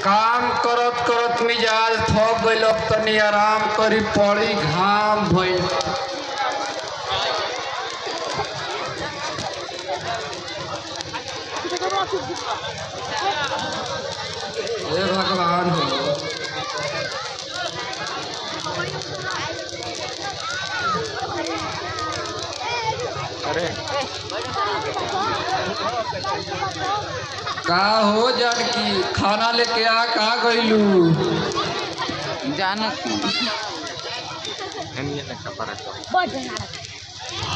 काम करत करत मिजाज थक गइल, अब तनी आराम करी पड़ी, घाम भइल। हे भगवान हो। अरे का हो जानकी, खाना लेके आ कहाँ गइलू? जानत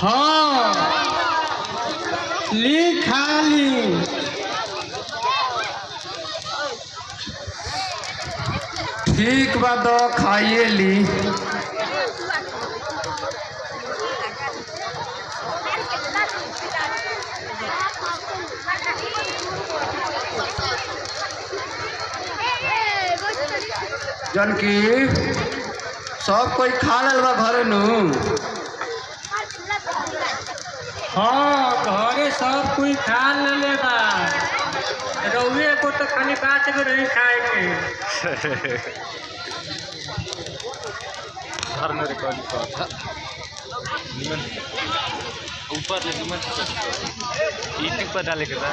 हाँ ली खा ली। ठीक बा तो खाइए ली। जानकी सब कोई खा लेल बा घरे नु? हाँ घरे सब कोई खा ले बा। रउए को तो खाली बात में नहीं खाए के। घर में रिकॉर्ड कर ऊपर ले यूट्यूब पर डाले के बा।